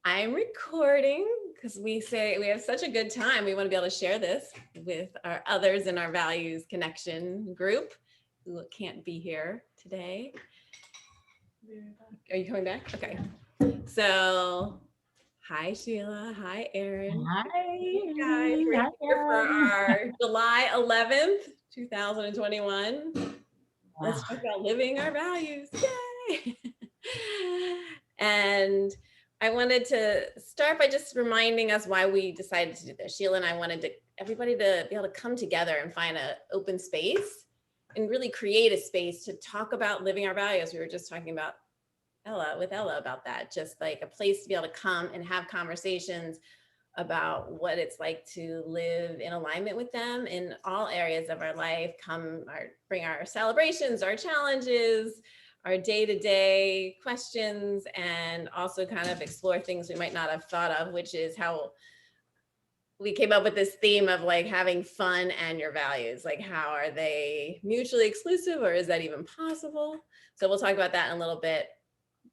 I'm recording because we say we have such a good time. We want to be able to share this with our others in our values connection group who can't be here today. Are you coming back? Okay. So, hi Sheila. Hi Erin. Hey guys, Hi. we're Hi, here for Erin. our July 11th, 2021. Wow. Let's talk about living our values. Yay! And I wanted to start by just reminding us why we decided to do this. Sheila and I wanted everybody to be able to come together and find an open space and really create a space to talk about living our values. We were just talking about Ella about that, just like a place to be able to come and have conversations about what it's like to live in alignment with them in all areas of our life. Bring our celebrations, our challenges, our day-to-day questions, and also kind of explore things we might not have thought of, which is how we came up with this theme of like having fun and your values. Like, how are they mutually exclusive, or is that even possible? So we'll talk about that in a little bit.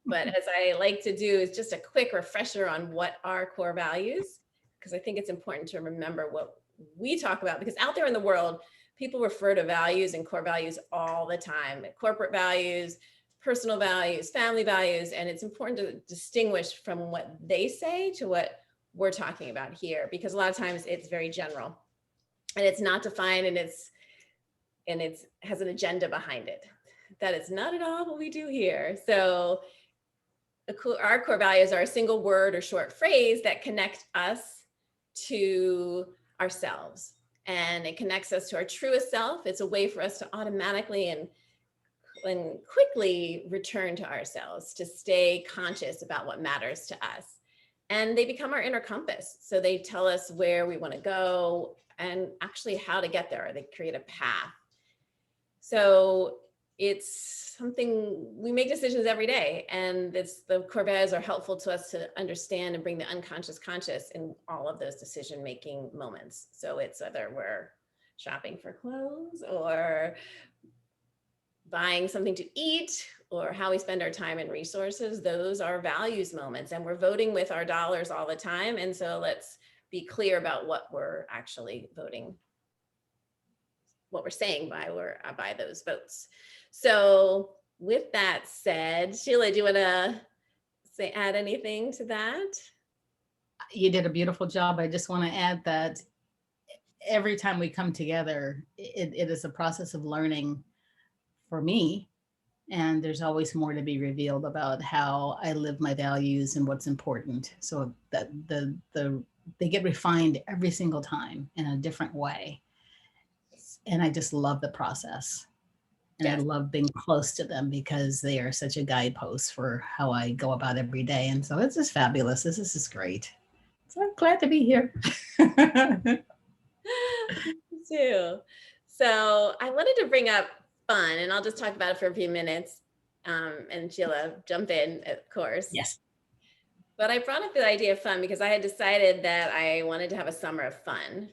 But as I like to do is just a quick refresher on what are core values, because I think it's important to remember what we talk about, because out there in the world, people refer to values and core values all the time: corporate values, personal values, family values. And it's important to distinguish from what they say to what we're talking about here, because a lot of times it's very general and it's not defined, and it's has an agenda behind it. That is not at all what we do here. So our core values are a single word or short phrase that connect us to ourselves, and it connects us to our truest self. It's a way for us to automatically and quickly return to ourselves, to stay conscious about what matters to us. And they become our inner compass. So they tell us where we want to go and actually how to get there. They create a path. So it's something we make decisions every day, and the core values are helpful to us to understand and bring the unconscious conscious in all of those decision making moments. So it's whether we're shopping for clothes or buying something to eat or how we spend our time and resources, those are values moments, and we're voting with our dollars all the time. And so let's be clear about what we're actually voting, what we're saying by those votes. So with that said, Sheila, do you want to add anything to that? You did a beautiful job. I just want to add that every time we come together, it is a process of learning for me. And there's always more to be revealed about how I live my values and what's important. So that they get refined every single time in a different way. And I just love the process. And I Yes. love being close to them because they are such a guidepost for how I go about every day. And so it's just fabulous. This is great. So I'm glad to be here. Me too. So I wanted to bring up fun, and I'll just talk about it for a few minutes. And Sheila, jump in, of course. Yes. But I brought up the idea of fun because I had decided that I wanted to have a summer of fun.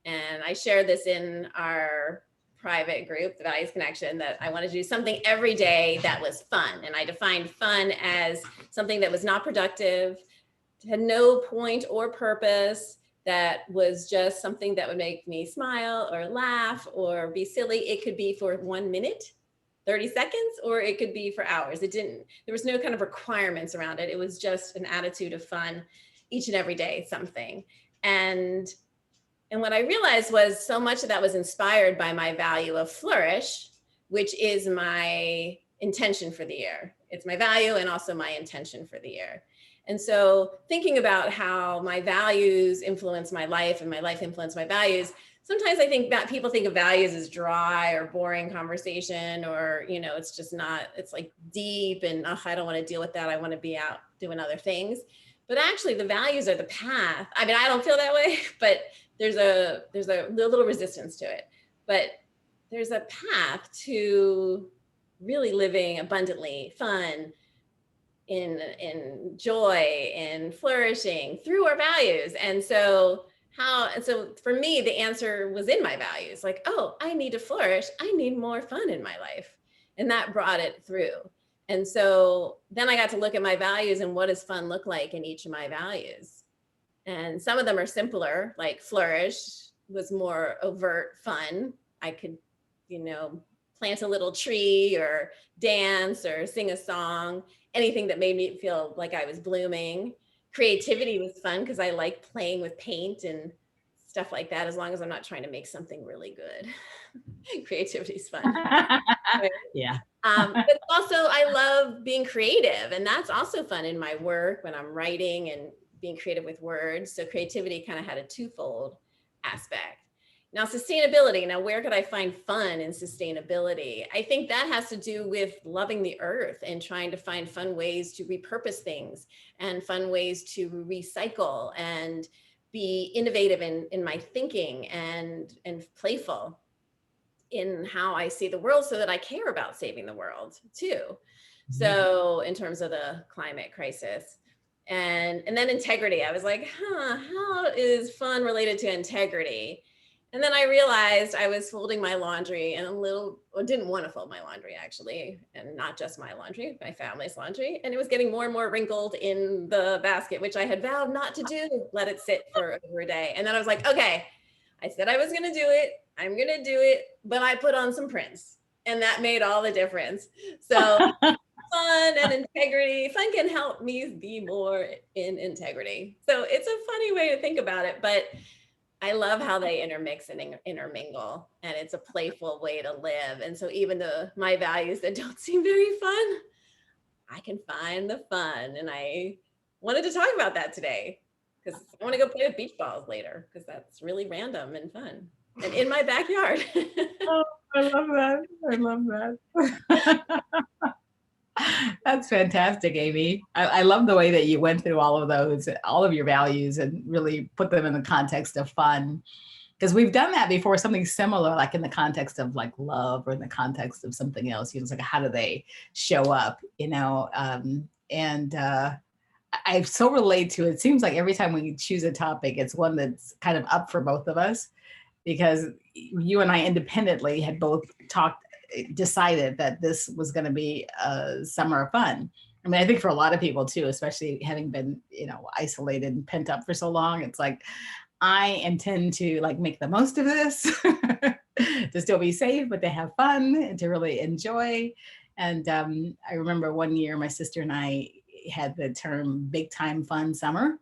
And I shared this in our private group, the Values Connection, that I wanted to do something every day that was fun. And I defined fun as something that was not productive, had no point or purpose, that was just something that would make me smile or laugh or be silly. It could be for 1 minute, 30 seconds, or it could be for hours. There was no kind of requirements around it. It was just an attitude of fun each and every day, something. And what I realized was so much of that was inspired by my value of flourish, which is my intention for the year. It's my value and also my intention for the year. And so thinking about how my values influence my life and my life influence my values, sometimes I think that people think of values as dry or boring conversation, or, it's just not, it's like deep and I don't want to deal with that. I want to be out doing other things. But actually the values are the path. I mean, I don't feel that way, but there's a little resistance to it. But there's a path to really living abundantly, fun, in joy and flourishing through our values. And so for me, the answer was in my values. Like, oh, I need to flourish. I need more fun in my life. And that brought it through. And so then I got to look at my values and what does fun look like in each of my values. And some of them are simpler, like flourish was more overt fun. I could, you know, plant a little tree or dance or sing a song, anything that made me feel like I was blooming. Creativity was fun because I like playing with paint and stuff like that, as long as I'm not trying to make something really good. Creativity is fun. Right? Yeah. But also I love being creative, and that's also fun in my work when I'm writing and being creative with words. So creativity kind of had a twofold aspect. Now, sustainability. Now, where could I find fun in sustainability? I think that has to do with loving the earth and trying to find fun ways to repurpose things and fun ways to recycle and be innovative in my thinking and playful in how I see the world, so that I care about saving the world too. So in terms of the climate crisis, and then integrity, I was like, how is fun related to integrity? And then I realized I was folding my laundry and didn't want to fold my laundry actually, and not just my laundry, my family's laundry. And it was getting more and more wrinkled in the basket, which I had vowed not to do, let it sit for over a day. And then I was like, okay, I said I was going to do it. I'm going to do it. But I put on some Prince, and that made all the difference. So fun and integrity. Fun can help me be more in integrity. So it's a funny way to think about it, but I love how they intermix and intermingle, and it's a playful way to live. And so even my values that don't seem very fun, I can find the fun. And I wanted to talk about that today because I want to go play with beach balls later, because that's really random and fun and in my backyard. Oh, I love that. I love that. That's fantastic, Amy. I love the way that you went through all of those, all of your values, and really put them in the context of fun. Because we've done that before, something similar, like in the context of like love or in the context of something else. You know, it's like, how do they show up, you know? I so relate to it. It seems like every time we choose a topic, it's one that's kind of up for both of us, because you and I independently had both decided that this was going to be a summer of fun. I mean, I think for a lot of people too, especially having been, you know, isolated and pent up for so long, it's like, I intend to like make the most of this to still be safe, but to have fun and to really enjoy. And I remember one year my sister and I had the term big time fun summer.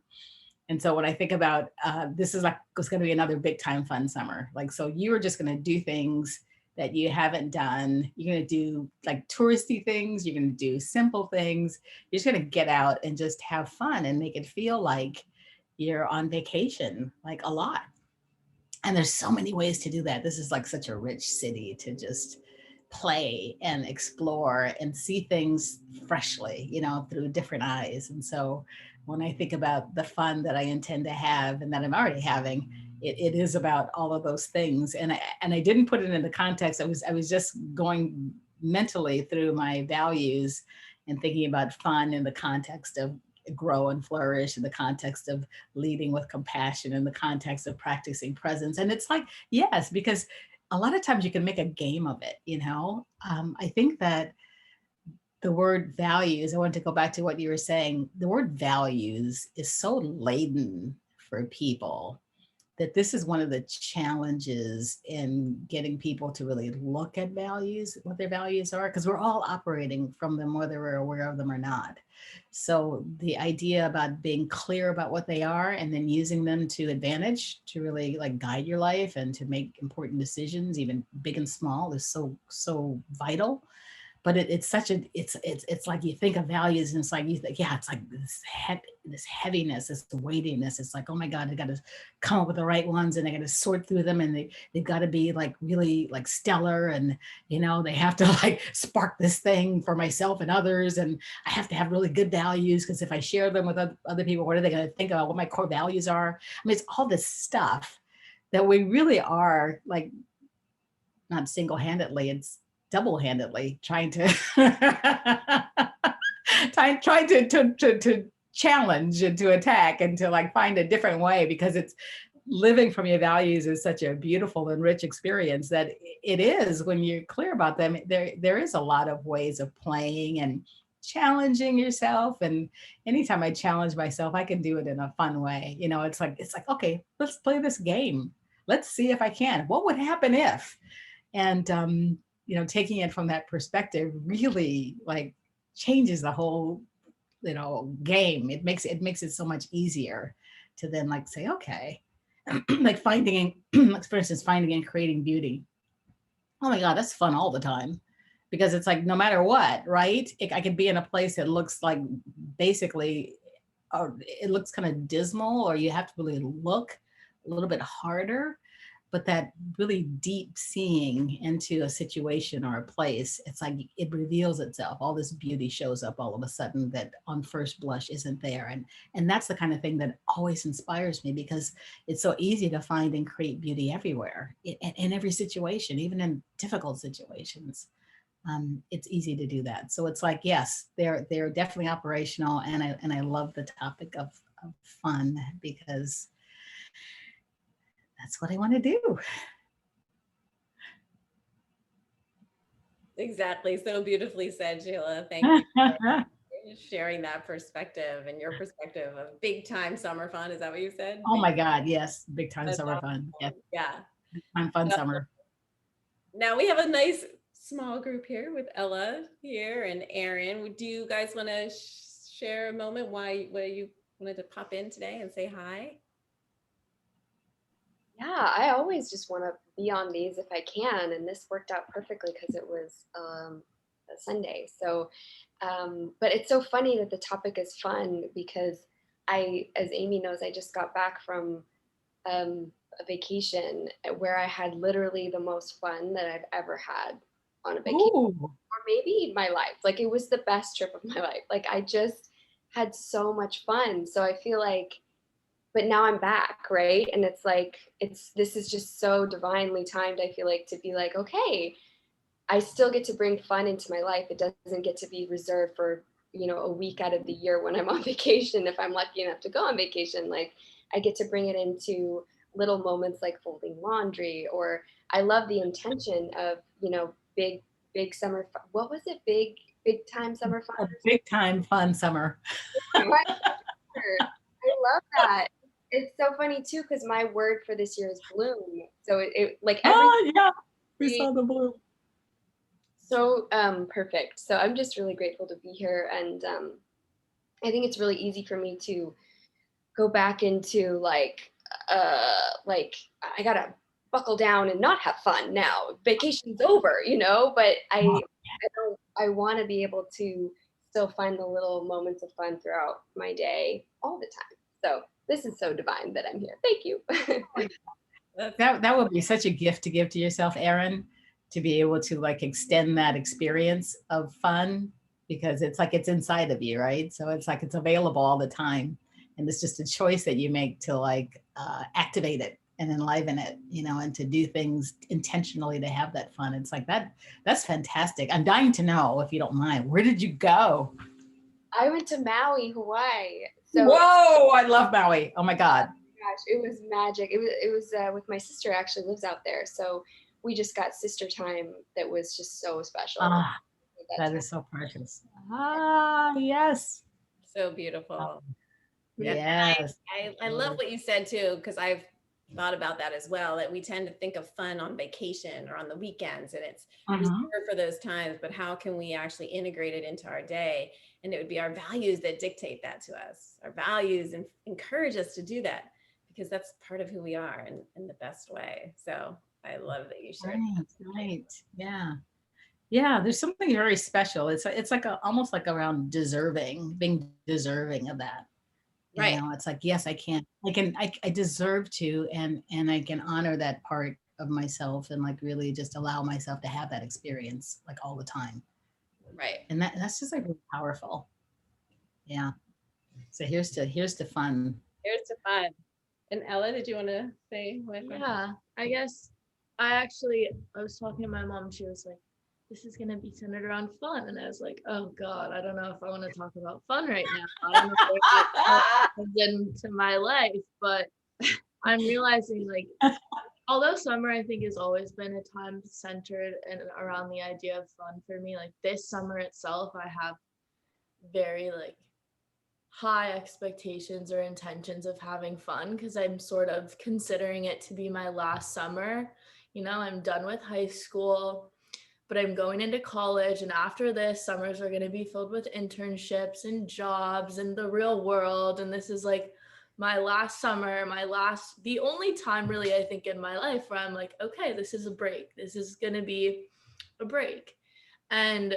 And so when I think about this is like, it's going to be another big time fun summer. Like, so you are just going to do things that you haven't done. You're going to do like touristy things. You're going to do simple things. You're just going to get out and just have fun and make it feel like you're on vacation, like a lot. And there's so many ways to do that. This is like such a rich city to just play and explore and see things freshly, you know, through different eyes. And so when I think about the fun that I intend to have and that I'm already having, it is about all of those things. And I didn't put it in the context. I was just going mentally through my values and thinking about fun in the context of grow and flourish, in the context of leading with compassion, in the context of practicing presence. And it's like, yes, because a lot of times you can make a game of it, you know? I think that the word values, I want to go back to what you were saying, the word values is so laden for people that this is one of the challenges in getting people to really look at values, what their values are, because we're all operating from them, whether we're aware of them or not. So the idea about being clear about what they are and then using them to advantage to really like guide your life and to make important decisions, even big and small, is so vital. But it's such a, it's like you think of values and it's like, you think, yeah, it's like this heaviness, this weightiness. It's like, oh my God, I got to come up with the right ones and I got to sort through them, and they've got to be like really like stellar, and, you know, they have to like spark this thing for myself and others. And I have to have really good values, because if I share them with other people, what are they going to think about what my core values are? I mean, it's all this stuff that we really are like, not single-handedly, it's double-handedly trying to trying to challenge and to attack and to like find a different way, because it's living from your values is such a beautiful and rich experience that it is when you're clear about them. There is a lot of ways of playing and challenging yourself. And anytime I challenge myself, I can do it in a fun way. It's like, okay, let's play this game. Let's see if I can. What would happen if? And taking it from that perspective really like changes the whole game. It makes it so much easier to then like say, okay, like like for instance, finding and creating beauty. Oh my God, that's fun all the time. Because it's like no matter what, right? I could be in a place that looks like basically, or it looks kind of dismal, or you have to really look a little bit harder. But that really deep seeing into a situation or a place, it's like it reveals itself. All this beauty shows up all of a sudden that on first blush isn't there. And that's the kind of thing that always inspires me, because it's so easy to find and create beauty everywhere, in every situation, even in difficult situations. It's easy to do that. So it's like, yes, they're definitely operational, and I love the topic of fun, because that's what I want to do. Exactly. So beautifully said, Sheila. Thank you for sharing that perspective and your perspective of big time summer fun. Is that what you said? Oh my God, yes, big time That's summer fun. Yeah, awesome. Yeah. fun So summer. now we have a nice small group here with Ella here and Aaron. Do you guys want to share a moment why you wanted to pop in today and say hi? Yeah, I always just want to be on these if I can, and this worked out perfectly because it was a Sunday. So, but it's so funny that the topic is fun because as Amy knows, I just got back from a vacation where I had literally the most fun that I've ever had on a vacation, Ooh, or maybe my life. Like it was the best trip of my life. Like I just had so much fun. So I feel like, but now I'm back, right? And it's like this is just so divinely timed. I feel like to be like, okay, I still get to bring fun into my life. It doesn't get to be reserved for, a week out of the year when I'm on vacation. If I'm lucky enough to go on vacation, like I get to bring it into little moments like folding laundry, or I love the intention of, big summer. What was it? Big time summer fun. a big time fun summer. Right? I love that. It's so funny too, because my word for this year is bloom. So it like every Oh yeah, we saw the blue. so perfect. So I'm just really grateful to be here, and I think it's really easy for me to go back into like I gotta buckle down and not have fun now. Vacation's over, but I want to be able to still find the little moments of fun throughout my day all the time. So this is so divine that I'm here. Thank you. That would be such a gift to give to yourself, Erin, to be able to like extend that experience of fun, because it's like it's inside of you, right? So it's like it's available all the time, and it's just a choice that you make to like activate it and enliven it, and to do things intentionally to have that fun. It's like that's fantastic. I'm dying to know, if you don't mind, where did you go? I went to Maui, Hawaii. So Whoa, I love Maui. Oh my God. gosh, it was magic. It was with my sister, actually lives out there. So we just got sister time that was just so special. Ah, that time. is so precious. Ah, yes. So beautiful. Yes. I love what you said too, because I've thought about that as well, that we tend to think of fun on vacation or on the weekends, and it's reserved for those times, but how can we actually integrate it into our day? And it would be our values that dictate that to us. Our values and encourage us to do that, because that's part of who we are in the best way. So I love that you shared. Right. Yeah. Yeah. There's something very special. It's like almost like around being deserving of that. Right. It's like, yes, I deserve to, and I can honor that part of myself, and like really just allow myself to have that experience like all the time. Right. And that's just like really powerful. Yeah. So here's to fun. Here's to fun. And Ella, did you want to say what? Yeah, I guess I was talking to my mom. She was like, this is going to be centered around fun. And I was like, oh God, I don't know if I want to talk about fun right now. I don't know if it comes into my life, but I'm realizing like, although summer I think has always been a time centered and around the idea of fun for me, like this summer itself, I have very like high expectations or intentions of having fun because I'm sort of considering it to be my last summer. You know, I'm done with high school, but I'm going into college. And after this, summers are going to be filled with internships and jobs and the real world. And this is like my last summer, the only time really, I think, in my life where I'm like, okay, this is a break. This is going to be a break. And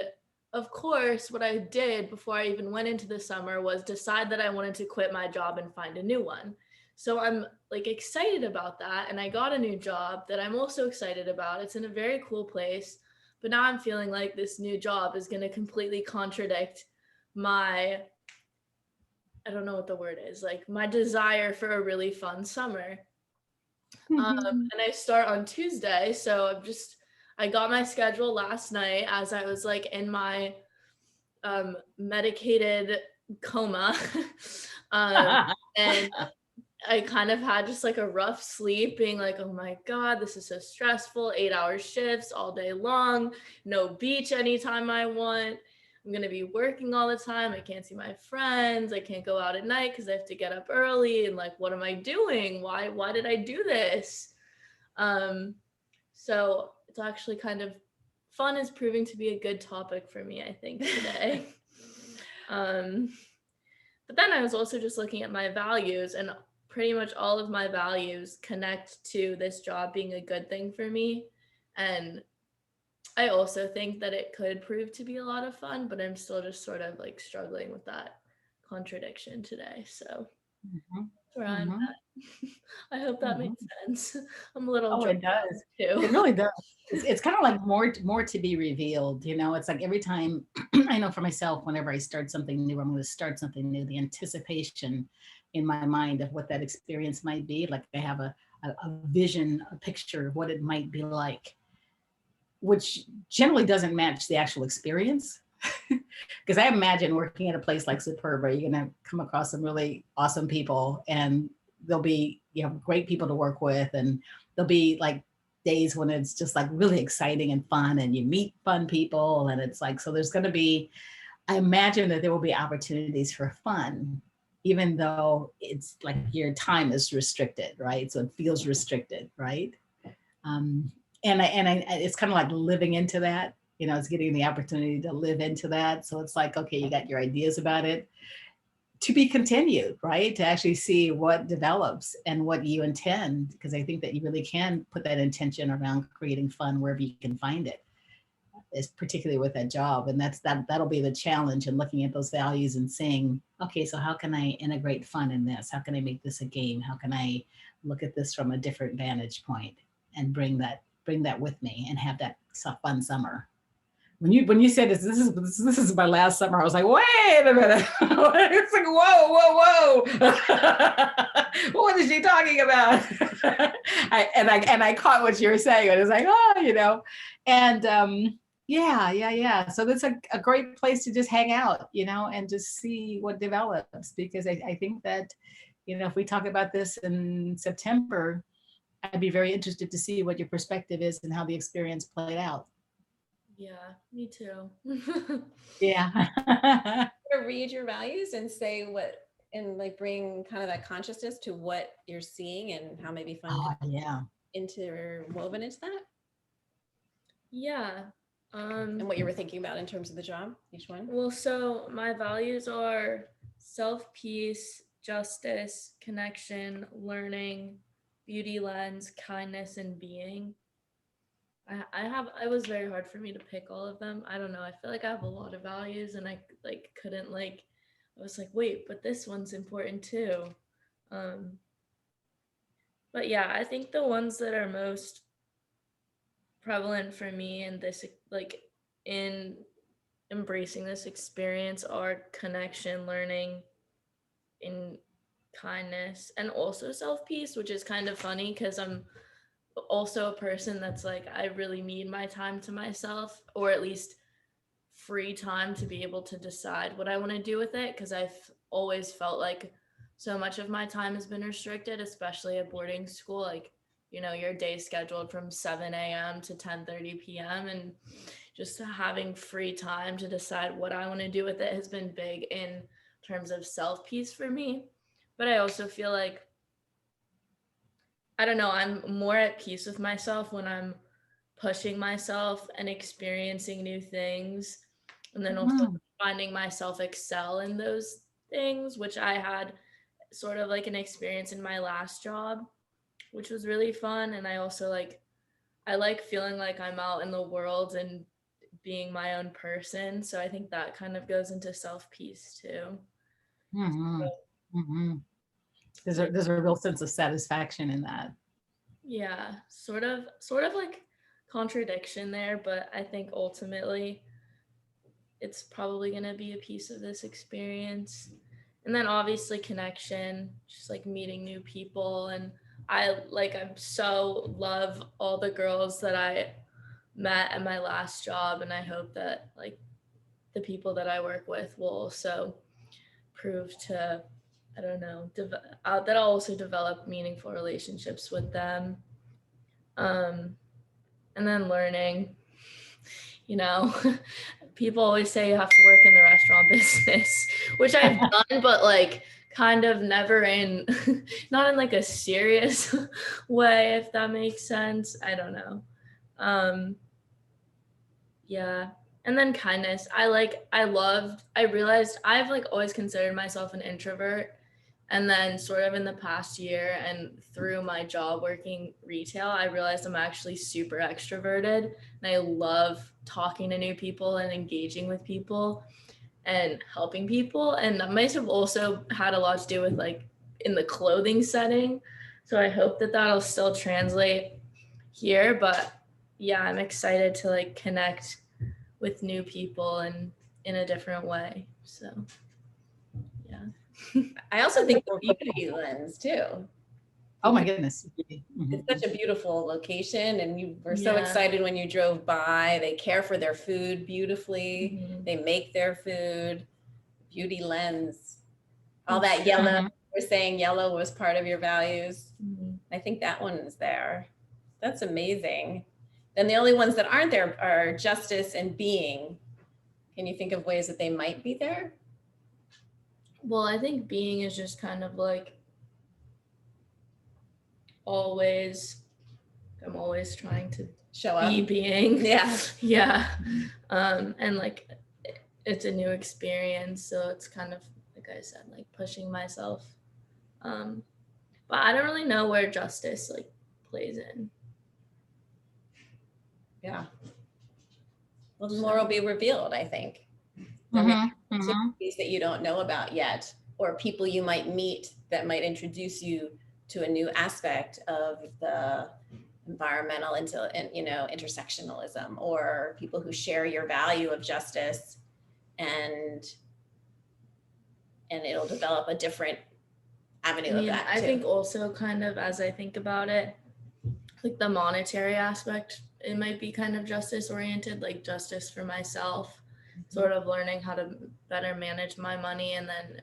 of course, what I did before I even went into the summer was decide that I wanted to quit my job and find a new one. So I'm like excited about that. And I got a new job that I'm also excited about. It's in a very cool place. But now I'm feeling like this new job is going to completely contradict my, I don't know what the word is, like my desire for a really fun summer. And I start on Tuesday. So I got my schedule last night as I was like in my medicated coma. And I kind of had just like a rough sleep, being like, oh my God, this is so stressful, 8-hour shifts all day long, no beach anytime I want. I'm going to be working all the time. I can't see my friends. I can't go out at night because I have to get up early. And like, what am I doing? Why did I do this? So it's actually kind of fun is proving to be a good topic for me, I think, today. But then I was also just looking at my values, and pretty much all of my values connect to this job being a good thing for me. And I also think that it could prove to be a lot of fun, but I'm still just sort of like struggling with that contradiction today. So that's where I'm at. I hope that makes sense. I'm a little it does too. It really does. It's kind of like more to be revealed, you know. It's like every time I know for myself, whenever I start something new, I'm going to start something new, the anticipation in my mind of what that experience might be, like I have a vision, a picture of what it might be like, which generally doesn't match the actual experience. Because I imagine working at a place like Superb, where you're going to come across some really awesome people, and there'll be, you know, great people to work with, and there'll be like days when it's just like really exciting and fun, and you meet fun people, and it's like, so there's going to be, I imagine that there will be opportunities for fun, even though it's like your time is restricted, right? So it feels restricted, right? And it's kind of like living into that, you know, it's getting the opportunity to live into that. So it's like, okay, you got your ideas about it, to be continued, right? To actually see what develops and what you intend, because I think that you really can put that intention around creating fun wherever you can find it, is particularly with that job. And that'll be the challenge, and looking at those values and saying, okay, so how can I integrate fun in this? How can I make this a game? How can I look at this from a different vantage point and bring that with me and have that fun summer? When you said this is my last summer, I was like, wait a minute. It's like, whoa. What is she talking about? I caught what you were saying. I was like, oh, you know, and yeah. So that's a great place to just hang out, you know, and just see what develops. Because I think that, you know, if we talk about this in September, I'd be very interested to see what your perspective is and how the experience played out. Yeah, me too. Yeah. Or read your values and say what, and like bring kind of that consciousness to what you're seeing and how maybe fun Yeah. interwoven into that. Yeah. And what you were thinking about in terms of the job, each one. Well, so my values are self-peace, justice, connection, learning, beauty lens, kindness, and being. It was very hard for me to pick all of them. I don't know. I feel like I have a lot of values, and I like couldn't like, I was like, wait, but this one's important too. But yeah, I think the ones that are most prevalent for me in this, like in embracing this experience, are connection, learning, in kindness, and also self-peace, which is kind of funny because I'm also a person that's like, I really need my time to myself, or at least free time to be able to decide what I want to do with it, because I've always felt like so much of my time has been restricted, especially at boarding school. Like, you know, your day scheduled from 7 a.m. to 10:30 p.m. and just having free time to decide what I want to do with it has been big in terms of self peace for me. But I also feel like, I don't know, I'm more at peace with myself when I'm pushing myself and experiencing new things. And then also Mhm. finding myself excel in those things, which I had sort of like an experience in my last job, which was really fun. And I also like, I like feeling like I'm out in the world and being my own person. So I think that kind of goes into self peace too. Mhm. Mhm. Yeah. There's a real sense of satisfaction in that. Yeah, sort of like contradiction there, but I think ultimately it's probably going to be a piece of this experience. And then obviously connection, just like meeting new people. And I'm so love all the girls that I met at my last job. And I hope that like the people that I work with will also prove to, I don't know, that I'll also develop meaningful relationships with them. Um, and then learning, you know, people always say you have to work in the restaurant business, which I've done, but like kind of never in, not in like a serious way, if that makes sense. I don't know. Um, yeah. And then kindness. I realized I've like always considered myself an introvert. And then, sort of in the past year and through my job working retail, I realized I'm actually super extroverted and I love talking to new people and engaging with people and helping people. And that might have also had a lot to do with like in the clothing setting. So I hope that that'll still translate here. But yeah, I'm excited to like connect with new people and in a different way. So yeah. I also think the beauty lens too. Oh my Because goodness. it's Mhm. such a beautiful location, and you were so Yeah. excited when you drove by. They care for their food beautifully. Mhm. They make their food. Beauty lens. All that yellow. Mhm. We're saying yellow was part of your values. Mhm. I think that one is there. That's amazing. Then the only ones that aren't there are justice and being. Can you think of ways that they might be there? Well, I think being is just kind of like always, I'm always trying to Show be up. being. Yeah. Yeah. And like it's a new experience. So it's kind of, like I said, like pushing myself. Um, but I don't really know where justice like plays in. Yeah. Well, more will be revealed, I think. There may Mhm. be Mhm. opportunities that you don't know about yet, or people you might meet that might introduce you to a new aspect of the environmental intersectionalism, or people who share your value of justice, and it'll develop a different avenue I of mean, that I too. think also kind of as I think about it, like the monetary aspect, it might be kind of justice oriented, like justice for myself, sort of learning how to better manage my money and then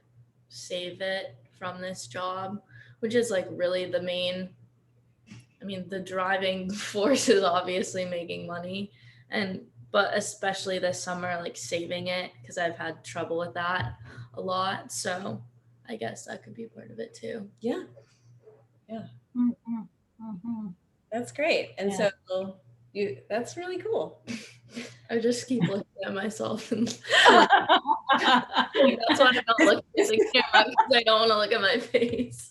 save it from this job, which is like really the main, I mean, the driving force is obviously making money, and but especially this summer, like saving it, because I've had trouble with that a lot. So I guess that could be part of it too. Yeah, Mhm. Mhm. that's great. And Yeah. so that's really cool. I just keep looking at myself and like, that's why I don't look at the camera, because I don't want to look at my face.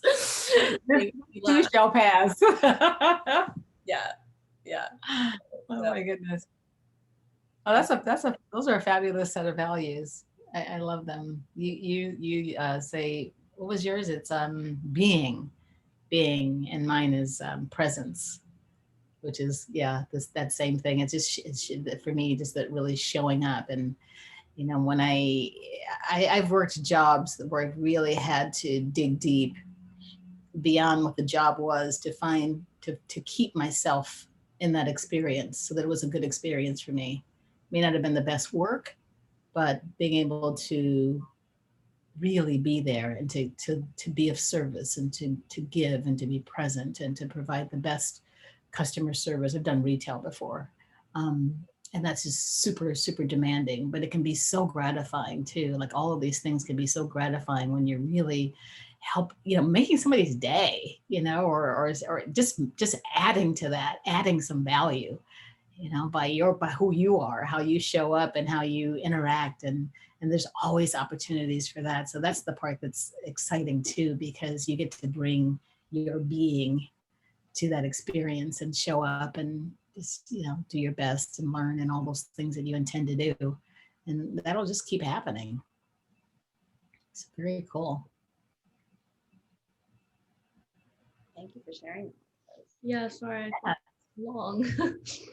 This too shall pass. Yeah, yeah. Oh So, my goodness. Oh, those are a fabulous set of values. I love them. You say, what was yours? It's being, and mine is presence, which is, yeah, that same thing. It's just for me, just that really showing up. And when I've worked jobs where I've really had to dig deep beyond what the job was to find to keep myself in that experience, so that it was a good experience for me. May not have been the best work, but being able to really be there and to be of service and to give and to be present and to provide the best customer service. I've done retail before. Um, and that's just super, super demanding, but it can be so gratifying too. Like all of these things can be so gratifying when you're really making somebody's day, or just adding to that, adding some value, by who you are, how you show up and how you interact. And there's always opportunities for that. So that's the part that's exciting too, because you get to bring your being to that experience and show up and just, do your best and learn and all those things that you intend to do. And that'll just keep happening. It's very cool. Thank you for sharing. Yeah, sorry, I thought it was long.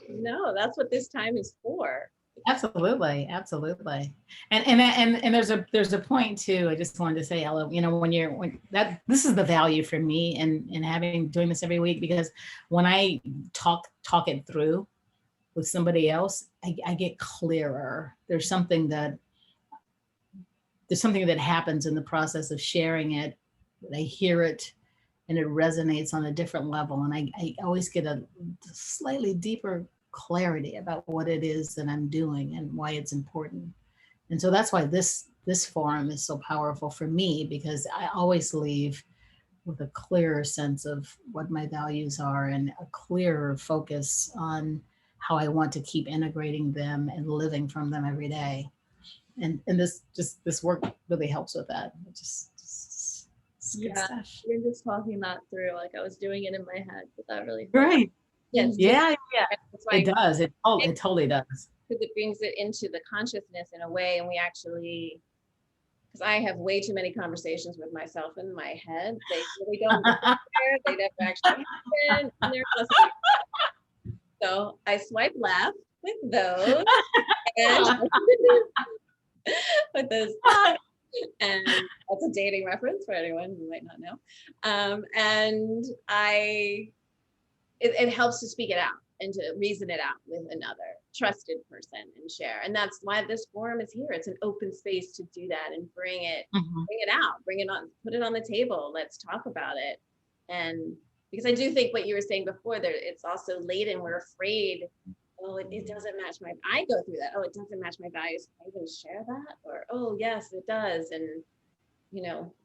No, that's what this time is for. Absolutely, absolutely. And there's a point too. I just wanted to say, Ella, this is the value for me in doing this every week, because when I talk it through with somebody else, I get clearer. There's something that happens in the process of sharing it. I hear it and it resonates on a different level. And I always get a slightly deeper clarity about what it is that I'm doing and why it's important. And so that's why this forum is so powerful for me, because I always leave with a clearer sense of what my values are and a clearer focus on how I want to keep integrating them and living from them every day. And this work really helps with that. It's good stuff. You're just talking that through. Like I was doing it in my head, but that really right. Yes. Yeah. That's why It does. It totally does. Because it brings it into the consciousness in a way, and we actually, because I have way too many conversations with myself in my head. They really don't get there. They never actually happen. And they're just so I swipe left with those, and with those thoughts. And that's a dating reference for anyone who might not know. And it helps to speak it out and to reason it out with another trusted person and share. And that's why this forum is here. It's an open space to do that and bring it out, bring it on, put it on the table. Let's talk about it. And because I do think what you were saying before, there it's also laden. We're afraid, oh, it doesn't match I go through that. Oh, it doesn't match my values. Can I even share that? Or, oh, yes, it does. And,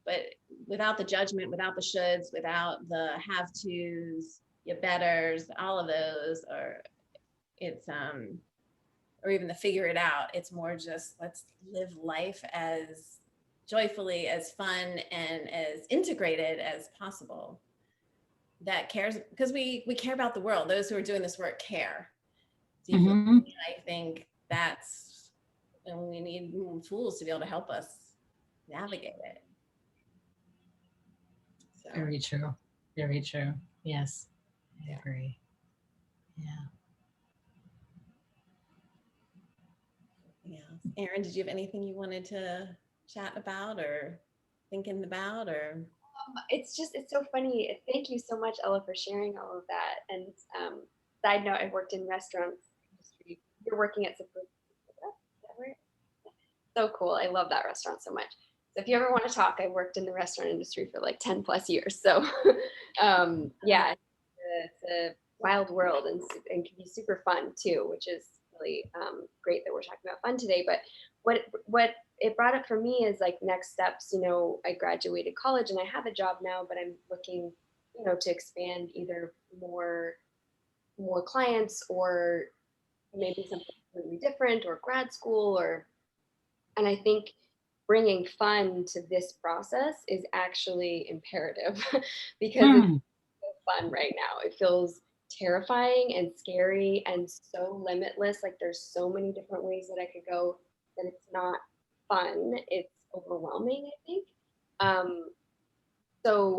but without the judgment, without the shoulds, without the have tos, your betters, all of those, or even the figure it out. It's more just let's live life as joyfully, as fun, and as integrated as possible. That cares, because we care about the world. Those who are doing this work care. I think and we need tools to be able to help us navigate it. So. Very true. Very true. Yes. I agree. Yeah. Erin, did you have anything you wanted to chat about or thinking about, or? It's so funny. Thank you so much, Ella, for sharing all of that. And side note, I worked in restaurants industry. You're working at Sephora. So cool. I love that restaurant so much. So if you ever want to talk, I worked in the restaurant industry for like 10 plus years. So yeah, it's a wild world and can be super fun too, which is really great that we're talking about fun today. But what it brought up for me is like next steps. I graduated college and I have a job now, but I'm looking, to expand either more clients or maybe something completely different, or grad school, and I think bringing fun to this process is actually imperative because it's so fun right now. It feels terrifying and scary and so limitless. Like there's so many different ways that I could go that it's not fun. It's overwhelming, I think.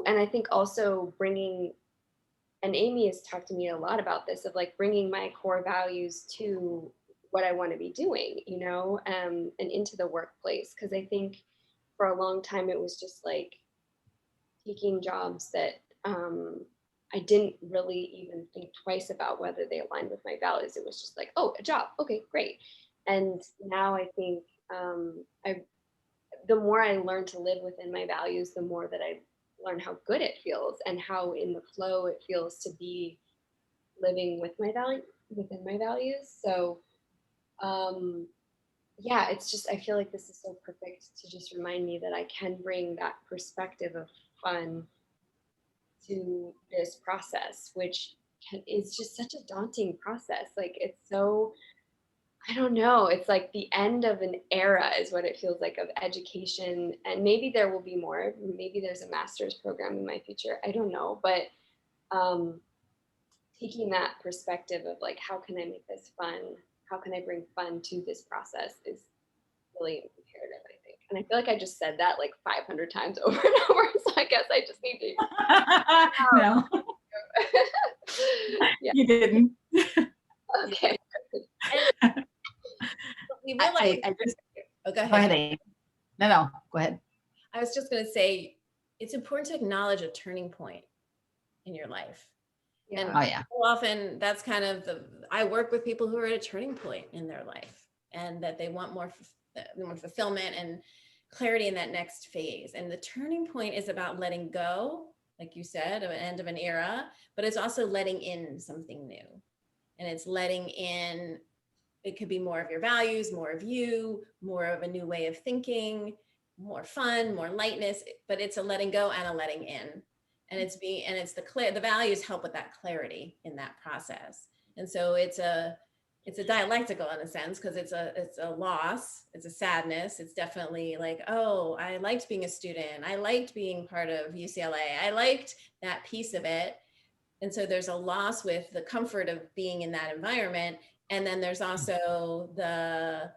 And I think also bringing, and Amy has talked to me a lot about this, of like bringing my core values to what I want to be doing, and into the workplace. Because I think for a long time it was just like taking jobs that I didn't really even think twice about whether they aligned with my values. It was just like, oh, a job. Okay, great. And now I think the more I learn to live within my values, the more that I learn how good it feels and how in the flow it feels to be living with my value within my values. So yeah, it's just, I feel like this is so perfect to just remind me that I can bring that perspective of fun to this process, which is just such a daunting process. Like it's so, I don't know, it's like the end of an era is what it feels like of education. And maybe there will be more, maybe there's a master's program in my future, I don't know. But um, taking that perspective of like, how can I make this fun? How can I bring fun to this process is really imperative, I think. And I feel like I just said that like 500 times over and over. So I guess I just need to. No, Yeah. you didn't. Okay. And we realized, I just, oh, go go ahead. ahead, Amy. No, go ahead. I was just going to say, it's important to acknowledge a turning point in your life. And Oh yeah. so often that's kind of I work with people who are at a turning point in their life and that they want more fulfillment and clarity in that next phase. And the turning point is about letting go, like you said, of an end of an era, but it's also letting in something new. And it's letting in, it could be more of your values, more of you, more of a new way of thinking, more fun, more lightness, but it's a letting go and a letting in. And it's the values help with that clarity in that process. And so it's a dialectical in a sense, because it's a loss, it's a sadness. It's definitely like, oh, I liked being a student. I liked being part of UCLA. I liked that piece of it. And so there's a loss with the comfort of being in that environment. And then there's also the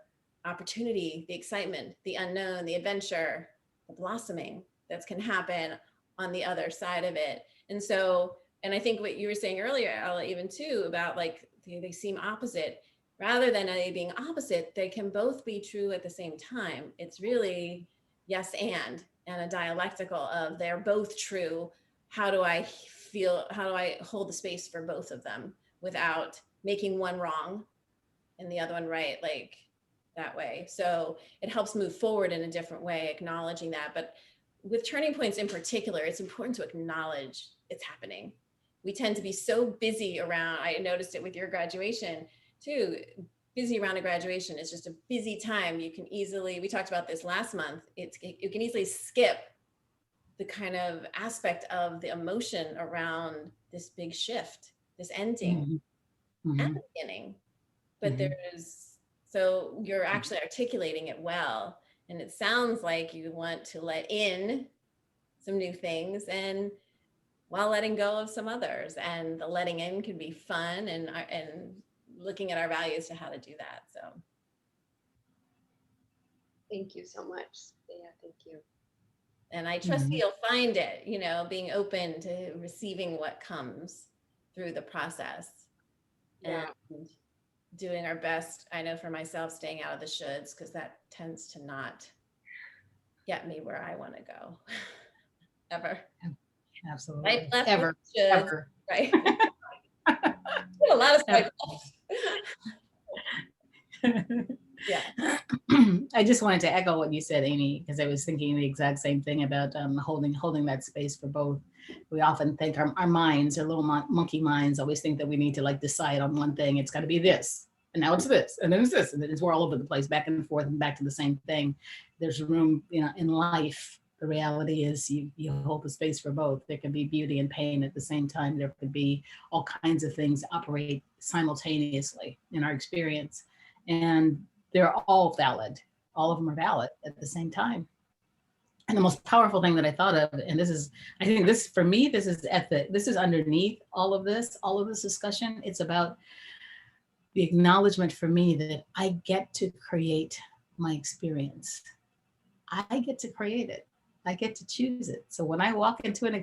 opportunity, the excitement, the unknown, the adventure, the blossoming that can happen on the other side of it. And so, and I think what you were saying earlier, Ella, even too, about like they seem opposite. Rather than they being opposite, they can both be true at the same time. It's really yes and a dialectical of they're both true. How do I hold the space for both of them without making one wrong and the other one right, like that way. So it helps move forward in a different way, acknowledging that. But with turning points in particular, it's important to acknowledge it's happening. We tend to be so busy around, I noticed it with your graduation too, busy around a graduation is just a busy time. You can easily, we talked about this last month, you can easily skip the kind of aspect of the emotion around this big shift, this ending and the beginning. But so you're actually articulating it well. And it sounds like you want to let in some new things and while letting go of some others. And the letting in can be fun and looking at our values to how to do that. So Thank you so much. Yeah, thank you. And I trust you'll find it, being open to receiving what comes through the process. Yeah. And doing our best, I know for myself, staying out of the shoulds, because that tends to not get me where I want to go. Ever. Absolutely. Right, left, Ever. should, Ever. right? A lot of cycles. Yeah. I just wanted to echo what you said, Amy, because I was thinking the exact same thing about holding that space for both. We often think our minds, our little monkey minds, always think that we need to like decide on one thing. It's got to be this, and now it's this, and then it's this, and then we're all over the place, back and forth, and back to the same thing. There's room, in life. The reality is you hold the space for both. There can be beauty and pain at the same time. There could be all kinds of things operate simultaneously in our experience, and they're all valid. All of them are valid at the same time. And the most powerful thing that I thought of, and I think this, for me, this is underneath all of this discussion. It's about the acknowledgement for me that I get to create my experience. I get to create it. I get to choose it. So when I walk into an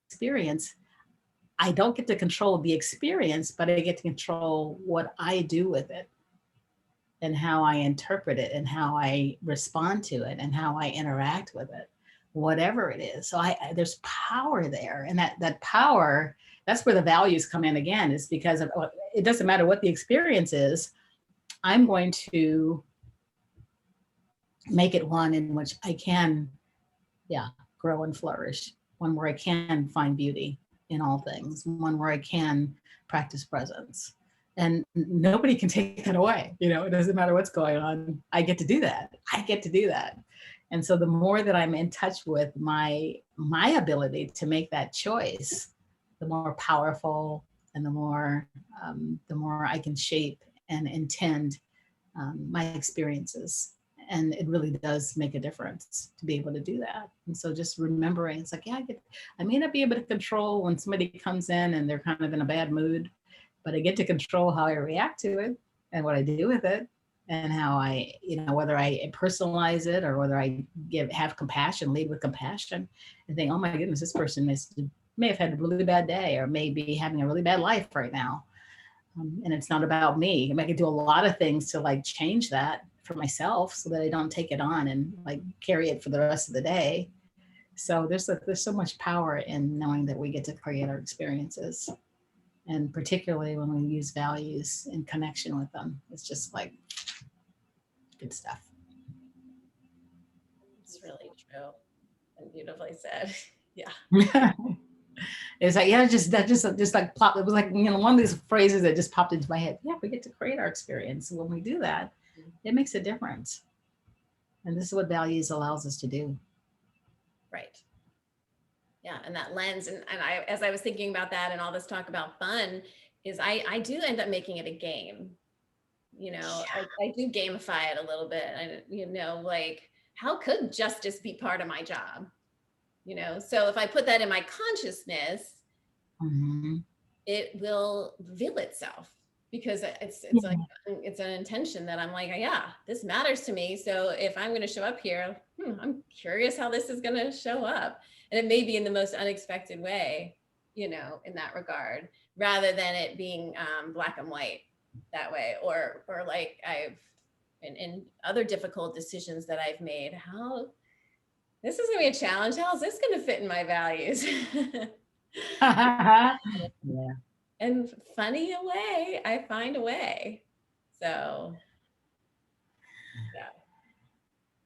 experience, I don't get to control the experience, but I get to control what I do with it and how I interpret it and how I respond to it and how I interact with it, whatever it is. So there's power there. And that power, that's where the values come in again, is because it doesn't matter what the experience is. I'm going to make it one in which I can, yeah, grow and flourish, one where I can find beauty in all things, one where I can practice presence. And nobody can take that away. You know, it doesn't matter what's going on. I get to do that. I get to do that. And so the more that I'm in touch with my ability to make that choice, the more powerful and the more I can shape and intend my experiences. And it really does make a difference to be able to do that. And so just remembering, it's like, yeah, I may not be able to control when somebody comes in and they're kind of in a bad mood, but I get to control how I react to it and what I do with it, and how I, whether I personalize it or whether I have compassion, lead with compassion, and think, oh my goodness, this person may have had a really bad day or may be having a really bad life right now. And it's not about me. I can do a lot of things to like change that for myself so that I don't take it on and like carry it for the rest of the day. So there's so much power in knowing that we get to create our experiences. And particularly when we use values in connection with them, it's just like good stuff. It's really true and beautifully said. Yeah. It's like, yeah, that just like pop. It was like, one of these phrases that just popped into my head. Yeah, we get to create our experience. When we do that, it makes a difference. And this is what values allows us to do. Right. Yeah. And that lens. And I, as I was thinking about that and all this talk about fun, is I do end up making it a game. I do gamify it a little bit. And, like, how could justice be part of my job? So if I put that in my consciousness, it will reveal itself, because it's like, it's an intention that I'm like, yeah, this matters to me. So if I'm going to show up here, I'm curious how this is going to show up. And it may be in the most unexpected way, in that regard, rather than it being black and white that way, or like I've in other difficult decisions that I've made, this is going to be a challenge. How is this going to fit in my values? Yeah. And funny a way, I find a way. So,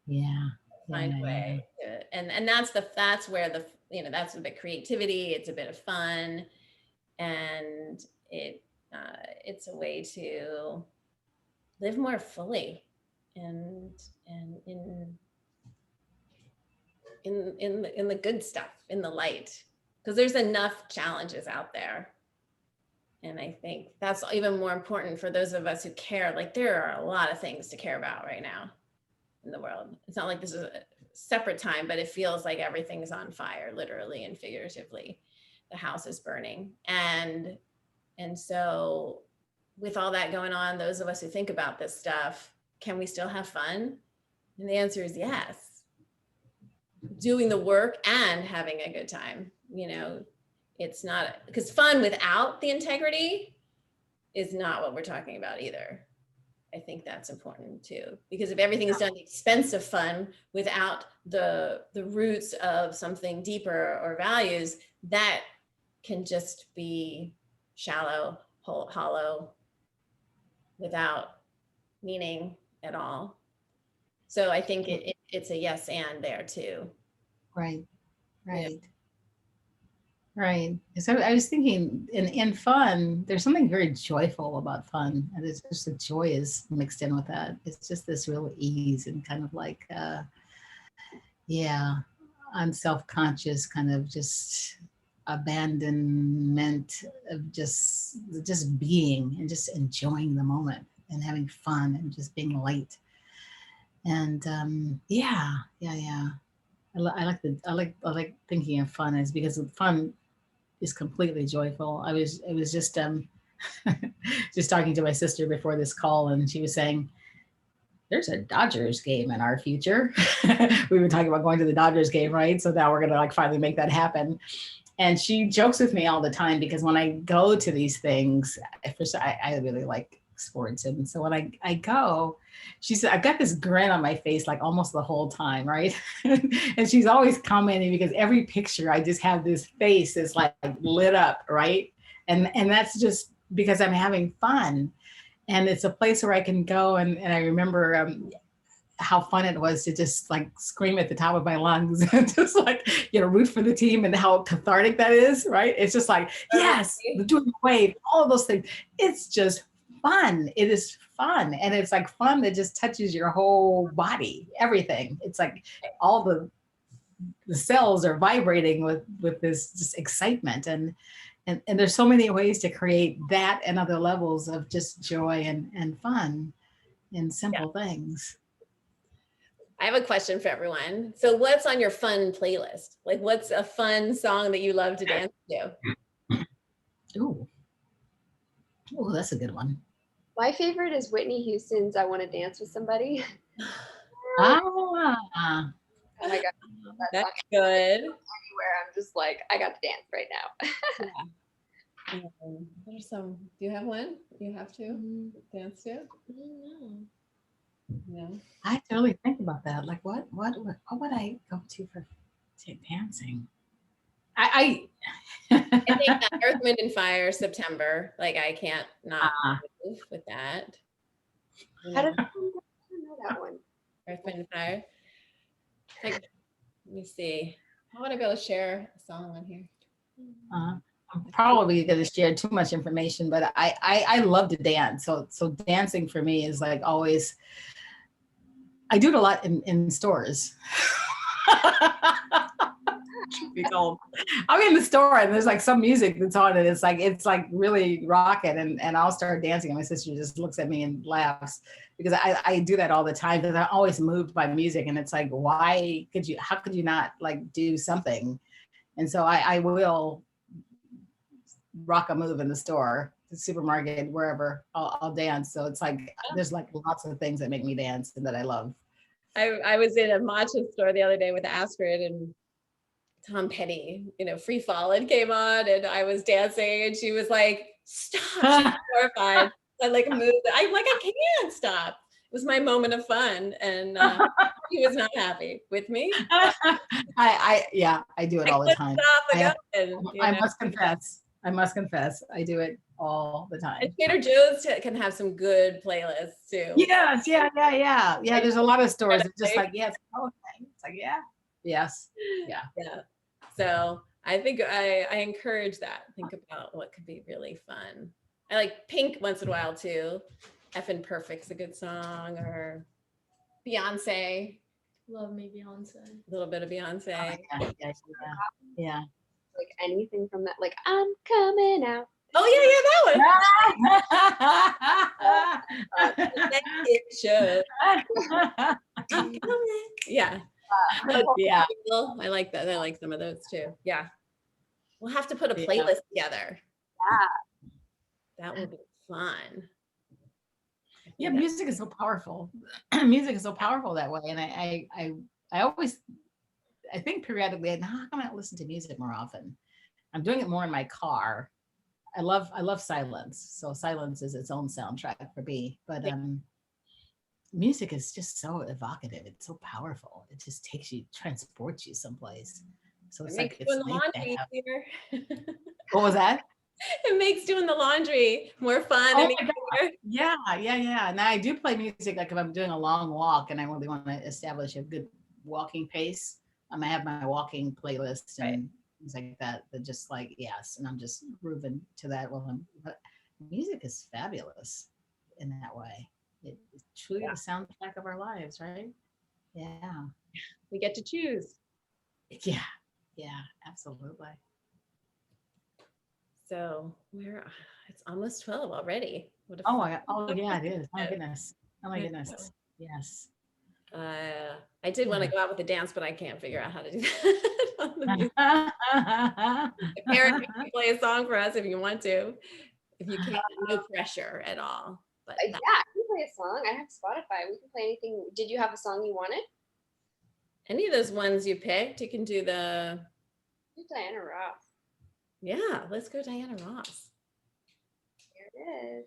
yeah. Find a way. And that's where that's a bit of creativity. It's a bit of fun, and it's a way to live more fully and in the good stuff, in the light, because there's enough challenges out there. And I think that's even more important for those of us who care. Like, there are a lot of things to care about right now in the world. It's not like this is a separate time, but it feels like everything's on fire, literally and figuratively. The house is burning. And so with all that going on, those of us who think about this stuff, can we still have fun? And the answer is yes. Doing the work and having a good time, it's not, because fun without the integrity is not what we're talking about either. I think that's important too, because if everything is done at the expense of fun without the roots of something deeper or values, that can just be shallow, hollow, without meaning at all. So I think it's a yes and there too. Right. So I was thinking in fun, there's something very joyful about fun. And it's just the joy is mixed in with that. It's just this real ease and kind of like, unself-conscious kind of just abandonment of just being and just enjoying the moment and having fun and just being light. And I like thinking of fun is because fun is completely joyful. I was just just talking to my sister before this call, and she was saying there's a Dodgers game in our future. We've been talking about going to the Dodgers game, right? So now we're gonna like finally make that happen. And she jokes with me all the time because when I go to these things, first I really like sports, and so when I go, she said I've got this grin on my face like almost the whole time, right? And she's always commenting because every picture I just have this face that's like lit up, right? And that's just because I'm having fun, and it's a place where I can go. And I remember how fun it was to just like scream at the top of my lungs and just like, root for the team, and how cathartic that is, right? It's just like, yes, doing the wave, all of those things. It's just fun. It is fun. And it's like fun that just touches your whole body, everything. It's like all the cells are vibrating with this just excitement. And there's so many ways to create that and other levels of just joy and fun in simple things. I have a question for everyone. So what's on your fun playlist? Like, what's a fun song that you love to dance to? Ooh, that's a good one. My favorite is Whitney Houston's I Want to Dance with Somebody. Ah. Oh my God. That's good. Anywhere, I'm just like, I got to dance right now. What are some? Do you have one? You have to dance to? No. I totally think about that. Like, what would I go to for dancing? I I think that Earth, Wind, and Fire, September. Like, I can't not move with that. I don't know that one. Earth, Wind, and Fire. Like, let me see. How would I be able to share a song on here? I'm probably going to share too much information, but I love to dance. So dancing for me is like always. I do it a lot in stores. I'm in the store and there's like some music that's on, and it's like really rocking, and I'll start dancing, and my sister just looks at me and laughs, because I do that all the time, because I'm always moved by music, and it's like, how could you not like do something? And so I will rock a move in the store, the supermarket, wherever, I'll dance. So it's like there's like lots of things that make me dance and that I love. I was in a matcha store the other day with Astrid, and Tom Petty, Free Fallin' came on, and I was dancing, and she was like, stop. She was horrified. I like moved. I can't stop. It was my moment of fun, and he was not happy with me. I do it all the time. I must confess, I do it all the time. And Trader Joe's can have some good playlists too. Yes, yeah. There's a lot of stores that just like, yes, okay. It's like, yes, yeah. So I think I encourage that. Think about what could be really fun. I like Pink once in a while too. Effin' Perfect's a good song, or Beyonce. Love me Beyonce. A little bit of Beyonce. Yeah. Like anything from that, like I'm coming out. Oh yeah, that one. Yeah. Yeah. I like that. I like some of those too. Yeah. We'll have to put a playlist together. Yeah. That would be fun. Yeah, music is so powerful. Music is so powerful that way. And I always, I think periodically, how come I don't listen to music more often? I'm doing it more in my car. I love silence. So silence is its own soundtrack for me. But music is just so evocative. It's so powerful. It just transports you someplace. So it's like, it's nice to have. What was that? It makes doing the laundry more fun. Oh yeah. And I do play music, like if I'm doing a long walk and I really want to establish a good walking pace. I have my walking playlist and things like that. That just like, yes, and I'm just grooving to that. But music is fabulous in that way. It's truly the soundtrack of our lives, right? Yeah. We get to choose. Yeah, absolutely. So it's almost 12 already. Oh yeah, it is. Oh my goodness. Yes. I did want to go out with a dance, but I can't figure out how to do that. Eric, you can play a song for us if you want to. If you can't, no pressure at all. But I can play a song. I have Spotify. We can play anything. Did you have a song you wanted? Any of those ones you picked, you can do the. Diana Ross. Yeah, let's go Diana Ross. Here it is.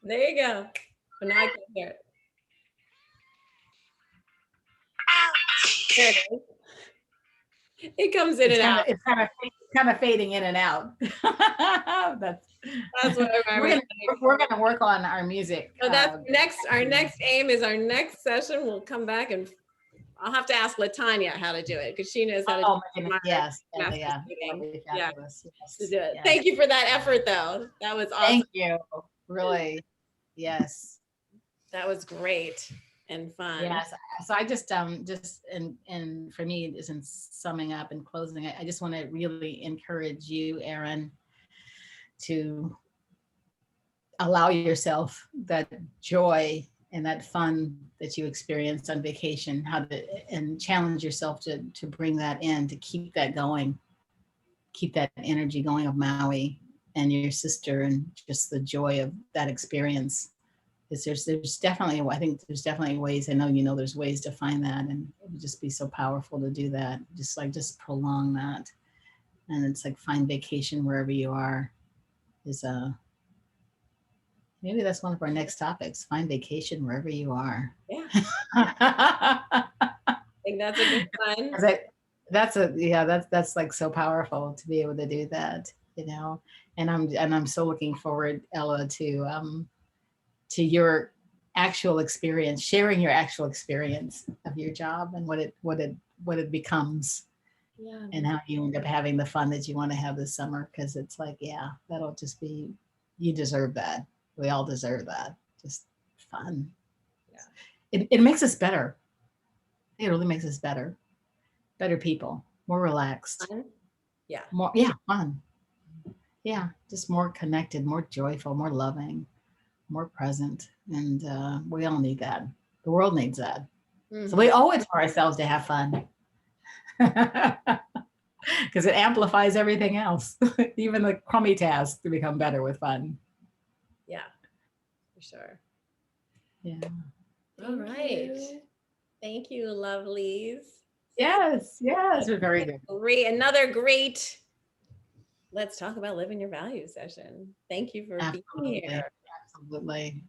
There you go. But now I can hear it. There it is. It comes in and out. It's kind of fading in and out. That's That's what I remember. we're gonna work on our music. So that's our next aim is our next session. We'll come back and I'll have to ask LaTanya how to do it because she knows how to Oh my goodness, my yes, master's yeah, meeting. that'll be Yeah. fabulous. Yes, do it. yes. Thank you for that effort though. That was awesome. Thank you. Really, yes. That was great and fun. Yes. So I just and for me, is in summing up and closing, I just want to really encourage you, Erin, to allow yourself that joy and that fun that you experienced on vacation, and challenge yourself to bring that in, to keep that going, keep that energy going of Maui and your sister, and just the joy of that experience. There's definitely, I think there's definitely ways, I know there's ways to find that, and it would just be so powerful to do that, just prolong that. And it's like find vacation wherever you are is maybe that's one of our next topics, find vacation wherever you are. Yeah. I think that's a good one. That's like so powerful to be able to do that, and I'm so looking forward, Ella, to your actual experience, sharing your actual experience of your job and what it becomes, Yeah. and how you end up having the fun that you want to have this summer. Because it's like, yeah, that'll just be, you deserve that. We all deserve that. Just fun. Yeah. It makes us better. It really makes us better people, more relaxed. Fun? Yeah. Fun. Yeah, just more connected, more joyful, more loving, more present. And we all need that. The world needs that. Mhm. So we owe it to ourselves to have fun. Because it amplifies everything else. Even the crummy tasks to become better with fun. Yeah, for sure. Yeah. All right. Thank you, lovelies. Yes, we're very good. Another great Let's Talk About Living Your Values session. Thank you for being here. Absolutely.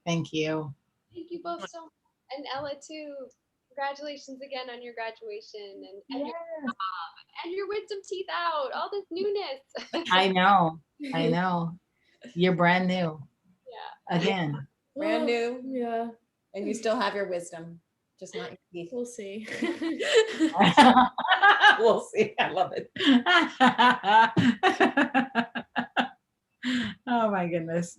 Thank you. Thank you both so much. And Ella too. Congratulations again on your graduation and your wisdom teeth out. All this newness. I know. You're brand new. Yeah. Again. Brand new. Yeah. And you still have your wisdom, just not your teeth. We'll see. We'll see. I love it. Oh my goodness.